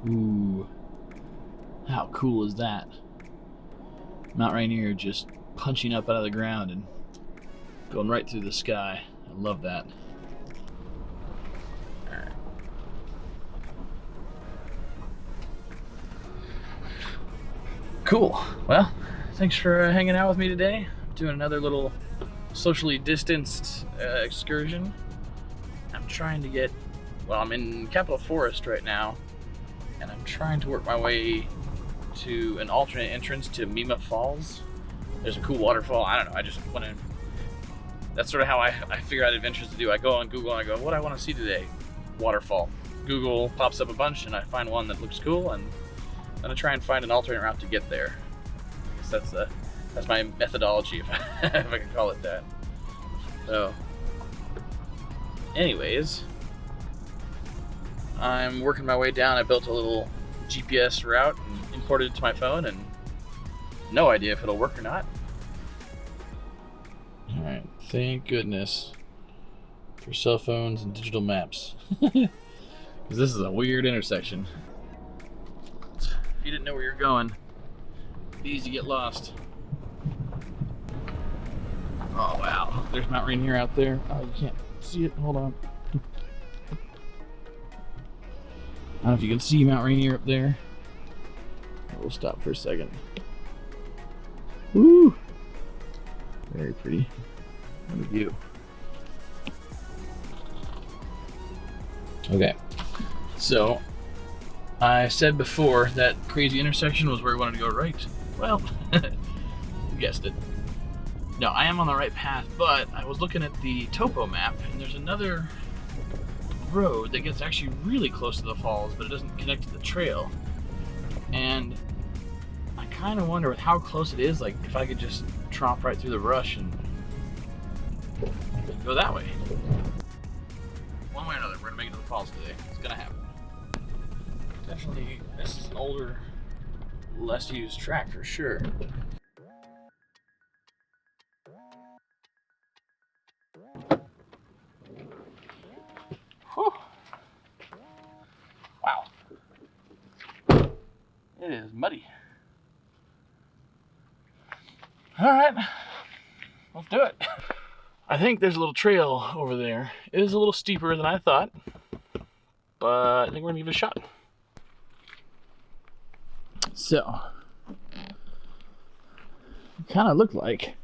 Ooh, how cool is that? Mount Rainier just punching up out of the ground and going right through the sky. I love that. Cool. Well, thanks for hanging out with me today. I'm doing another little socially distanced excursion. I'm trying to get, well, I'm in Capitol Forest right now, and I'm trying to work my way to an alternate entrance to Mima Falls. There's a cool waterfall. I don't know, I just want to, that's sort of how I figure out adventures to do. I go on Google and I go, what do I want to see today? Waterfall. Google pops up a bunch and I find one that looks cool, and I'm gonna try and find an alternate route to get there. I guess that's my methodology, if I can call it that. So, anyways, I'm working my way down. I built a little GPS route and imported it to my phone, and no idea if it'll work or not. All right, thank goodness for cell phones and digital maps, because this is a weird intersection. If you didn't know where you're going, it's easy to get lost. Oh wow, there's Mount Rainier out there. Oh, you can't see it. Hold on. I don't know if you can see Mount Rainier up there. We'll stop for a second. Woo! Very pretty. What a view. Okay, so I said before that crazy intersection was where we wanted to go right. Well, you guessed it. No, I am on the right path, but I was looking at the topo map, and there's another road that gets actually really close to the falls, but it doesn't connect to the trail. And I kind of wonder with how close it is, like if I could just tromp right through the brush and go that way. One way or another, we're gonna make it to the falls today. It's gonna happen. Definitely, this is an older, less used track for sure. Whew. Wow. It is muddy. All right, let's do it. I think there's a little trail over there. It is a little steeper than I thought, but I think we're gonna give it a shot. So, it kind of looked like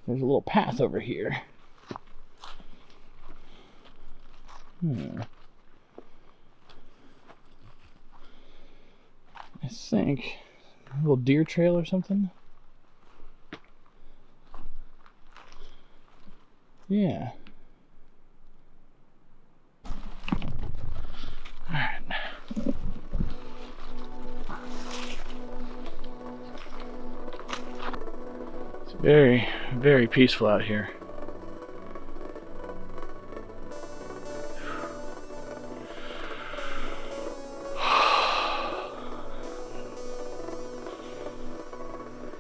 there's a little path over here. I think a little deer trail or something. Yeah. All right. It's very, very peaceful out here.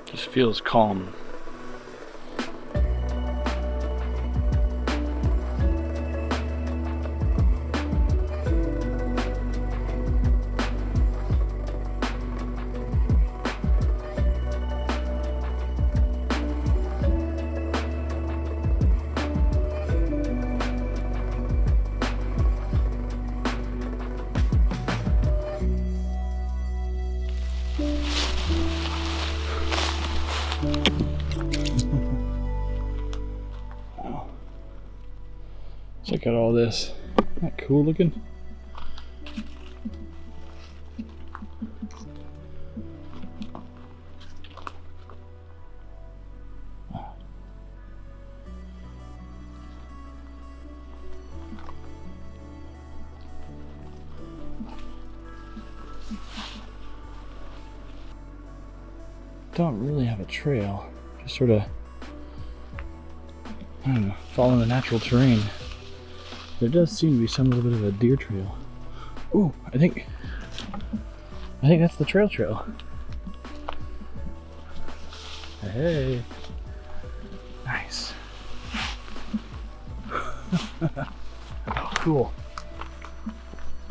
Just feels calm. Check out all this. Isn't that cool looking? Don't really have a trail. Just sort of, I don't know, following the natural terrain. There does seem to be some little bit of a deer trail. Ooh, I think that's the trail. Hey. Nice. Oh, cool.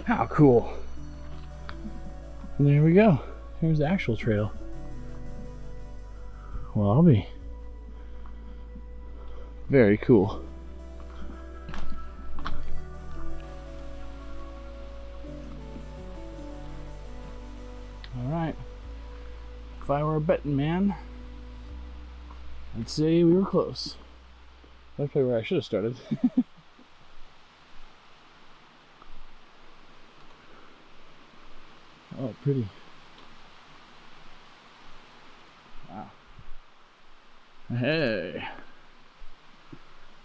How cool. And there we go. Here's the actual trail. Well, I'll be. Very cool. Alright. If I were a betting man, I'd say we were close. That's probably where I should have started. Oh, pretty. Wow. Hey.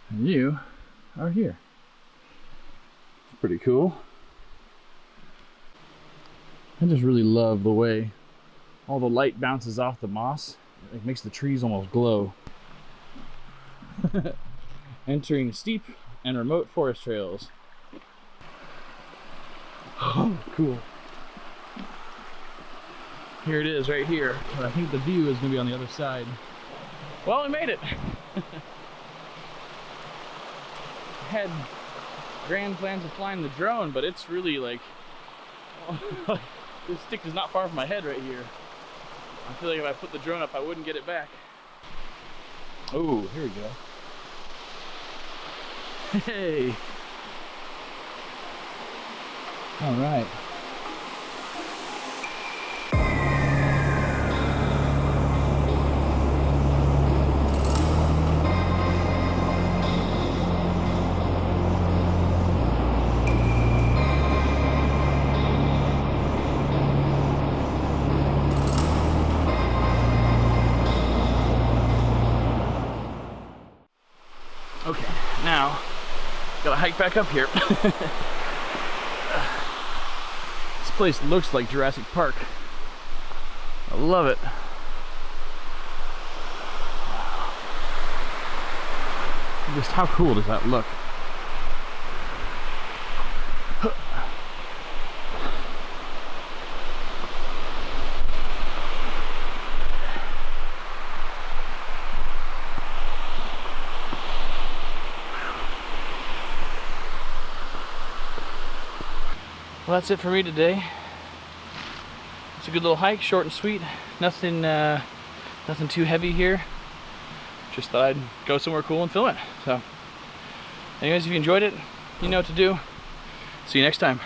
And you are here. Pretty cool. I just really love the way all the light bounces off the moss. It makes the trees almost glow. Entering steep and remote forest trails. Oh, cool. Here it is, right here. But I think the view is going to be on the other side. Well, we made it. I had grand plans of flying the drone, but it's really like, this stick is not far from my head right here. I feel like if I put the drone up, I wouldn't get it back. Oh, here we go. Hey. All right. Okay, now gotta hike back up here. This place looks like Jurassic Park. I love it. Wow. Just how cool does that look? Well, that's it for me today. It's a good little hike, short and sweet. Nothing too heavy here. Just thought I'd go somewhere cool and film it. So, anyways, if you enjoyed it, you know what to do. See you next time.